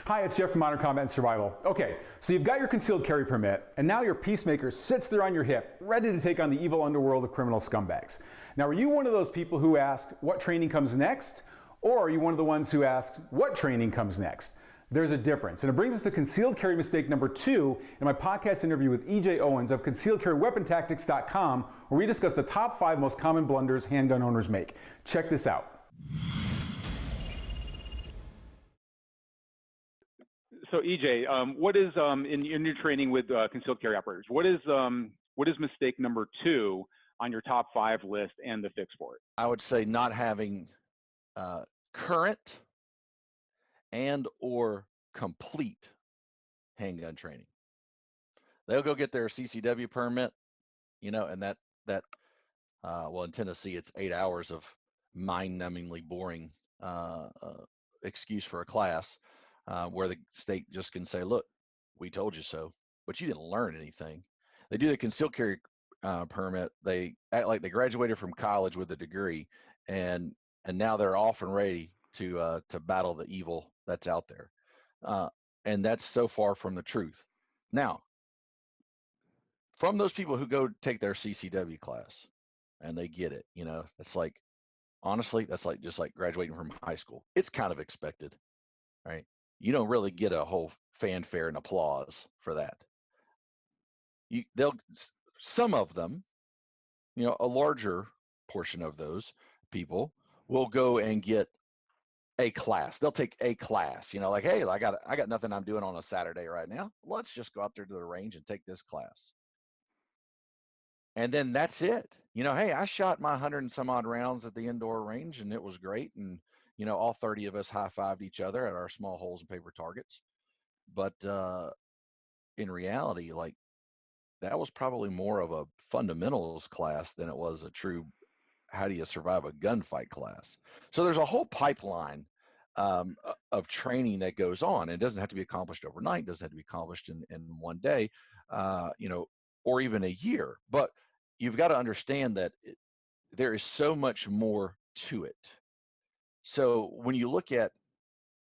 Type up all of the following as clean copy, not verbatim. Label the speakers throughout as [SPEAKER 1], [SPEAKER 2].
[SPEAKER 1] Hi, it's Jeff from Modern Combat and Survival. Okay, so you've got your concealed carry permit, and now your peacemaker sits there on your hip, ready to take on the evil underworld of criminal scumbags. Now, are you one of those people who ask, what training comes next? Or are you one of the ones who ask, what training comes next? There's a difference, and it brings us to concealed carry mistake number 2 in my podcast interview with E.J. Owens of concealedcarryweapontactics.com, where we discuss the top 5 most common blunders handgun owners make. Check this out.
[SPEAKER 2] So EJ, what is in your training with concealed carry operators? What is mistake number 2 on your top 5 list and the fix for it?
[SPEAKER 3] I would say not having current and or complete handgun training. They'll go get their CCW permit, and that well, in Tennessee it's 8 hours of mind-numbingly boring excuse for a class. Where the state just can say, look, we told you so, but you didn't learn anything. They do the concealed carry permit. They act like they graduated from college with a degree, and now they're off and ready to battle the evil that's out there. And that's so far from the truth. Now, from those people who go take their CCW class and they get it, it's like, honestly, that's like just like graduating from high school. It's kind of expected, right? You don't really get a whole fanfare and applause for that. Some of them, a larger portion of those people will go and get a class. They'll take a class, like, hey, I got nothing I'm doing on a Saturday right now. Let's just go out there to the range and take this class. And then that's it. Hey, I shot my 100 and some odd rounds at the indoor range and it was great. And all 30 of us high-fived each other at our small holes and paper targets. But in reality, like, that was probably more of a fundamentals class than it was a true how do you survive a gunfight class. So there's a whole pipeline of training that goes on. It doesn't have to be accomplished overnight. It doesn't have to be accomplished in one day, or even a year. But you've got to understand that there is so much more to it. So when you look at,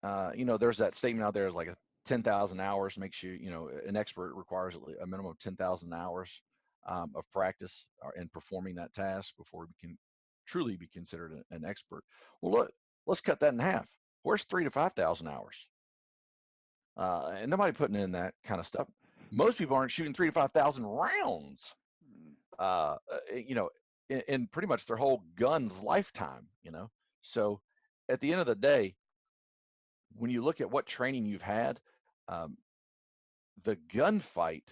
[SPEAKER 3] there's that statement out there is like 10,000 hours makes you, an expert requires a minimum of 10,000 hours of practice in performing that task before we can truly be considered an expert. Well, look, let's cut that in half. Where's 3,000 to 5,000 hours? And nobody putting in that kind of stuff. Most people aren't shooting 3,000 to 5,000 rounds, in pretty much their whole gun's lifetime, So at the end of the day, when you look at what training you've had, the gunfight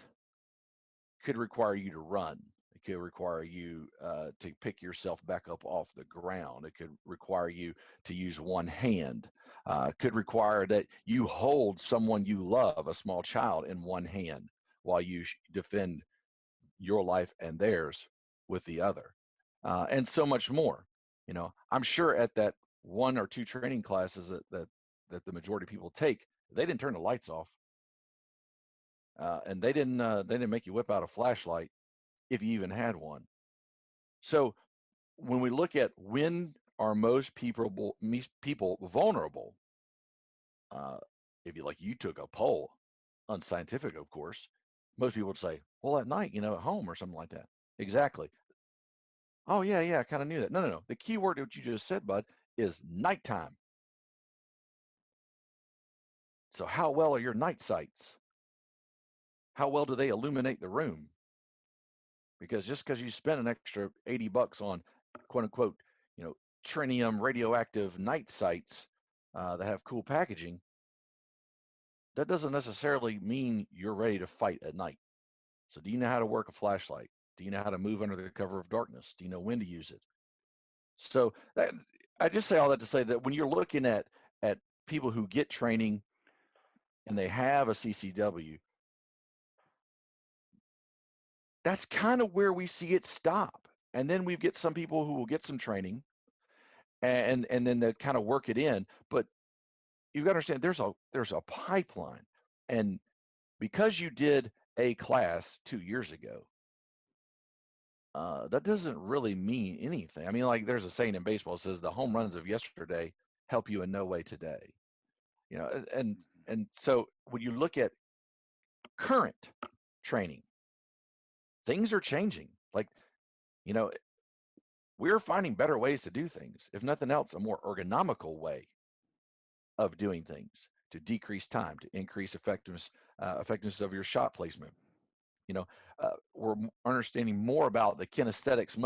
[SPEAKER 3] could require you to run. It could require you to pick yourself back up off the ground. It could require you to use one hand. Could require that you hold someone you love, a small child, in one hand while you defend your life and theirs with the other, and so much more. I'm sure at that 1 or 2 training classes that the majority of people take, they didn't turn the lights off, and they didn't make you whip out a flashlight if you even had one. So when we look at when are most people vulnerable, if you took a poll, unscientific of course, most people would say, well, at night, at home or something like that. Exactly. Oh yeah, I kind of knew that. No. The key word that you just said, bud, is nighttime. So how well are your night sights? How well do they illuminate the room? Because just because you spend an extra $80 on quote unquote, trinium radioactive night sights that have cool packaging, that doesn't necessarily mean you're ready to fight at night. So do you know how to work a flashlight? Do you know how to move under the cover of darkness? Do you know when to use it? So I just say all that to say that when you're looking at people who get training and they have a CCW, that's kind of where we see it stop. And then we get some people who will get some training and then they kind of work it in. But you've got to understand there's a pipeline. And because you did a class 2 years ago, that doesn't really mean anything. I mean, like there's a saying in baseball that says the home runs of yesterday help you in no way today. You know, and so when you look at current training, things are changing. Like, you know, we're finding better ways to do things. If nothing else, a more ergonomical way of doing things to decrease time, to increase effectiveness of your shot placement. You know, we're understanding more about the kinesthetic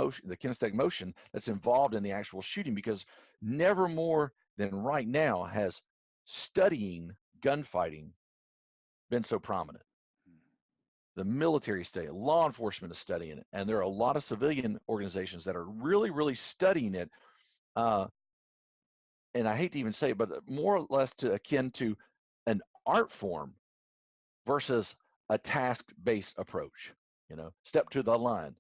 [SPEAKER 3] motion that's involved in the actual shooting, because never more than right now has studying gunfighting been so prominent. The military study, law enforcement is studying it, and there are a lot of civilian organizations that are really, really studying it. And I hate to even say it, but more or less akin to an art form versus a task-based approach. You know, step to the line,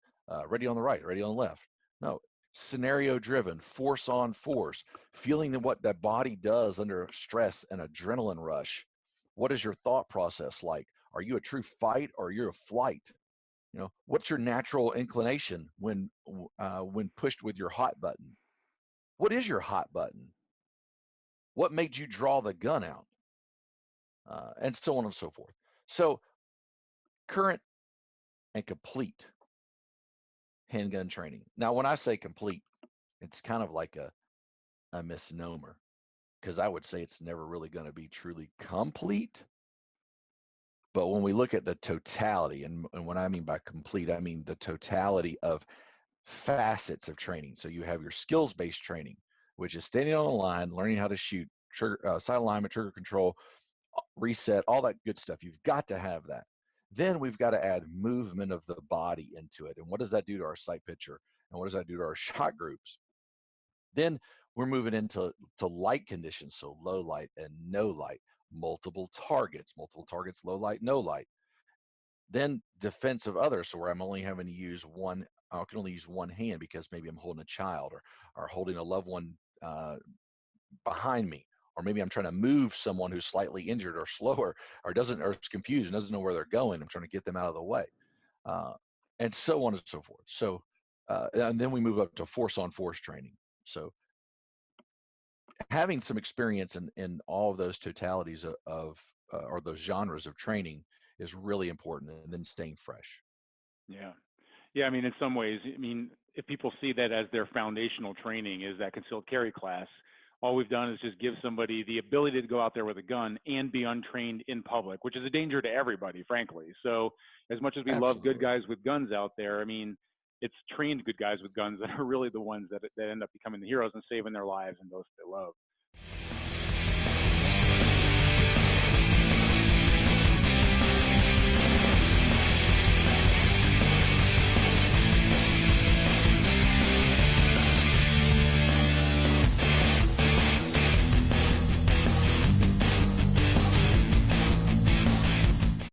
[SPEAKER 3] ready on the right, ready on the left. No, scenario-driven, force on force, feeling what that body does under stress and adrenaline rush. What is your thought process like? Are you a true fight or are you a flight? You know, what's your natural inclination when pushed with your hot button? What is your hot button? What made you draw the gun out? And so on and so forth. So current and complete handgun training. Now, when I say complete, it's kind of like a misnomer, because I would say it's never really going to be truly complete. But when we look at the totality, and what I mean by complete, I mean the totality of facets of training. So you have your skills-based training, which is standing on the line, learning how to shoot, trigger, sight alignment, trigger control, reset, all that good stuff. You've got to have that. Then we've got to add movement of the body into it. And what does that do to our sight picture? And what does that do to our shot groups? Then we're moving into light conditions, so low light and no light, multiple targets, low light, no light. Then defense of others, so where I'm only having to use one, I can only use one hand because maybe I'm holding a child or holding a loved one behind me, or maybe I'm trying to move someone who's slightly injured or slower or is confused and doesn't know where they're going. I'm trying to get them out of the way, and so on and so forth. So, and then we move up to force on force training. So having some experience in all of those totalities of or those genres of training is really important, and then staying fresh.
[SPEAKER 2] Yeah. Yeah, I mean, in some ways, I mean, if people see that as their foundational training is that concealed carry class, all we've done is just give somebody the ability to go out there with a gun and be untrained in public, which is a danger to everybody, frankly. So as much as we love good
[SPEAKER 3] Absolutely.
[SPEAKER 2] guys with guns out there, I mean, it's trained good guys with guns that are really the ones that end up becoming the heroes and saving their lives and those they love.